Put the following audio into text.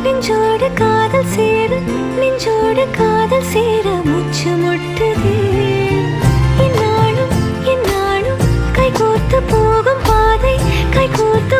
நெஞ்சோடு காதல் சேர நெஞ்சோடு காதல் சேர மூச்சு முட்டுதே இந்நாளும் கைகோர்த்து போகும் பாதை கைகோர்த்து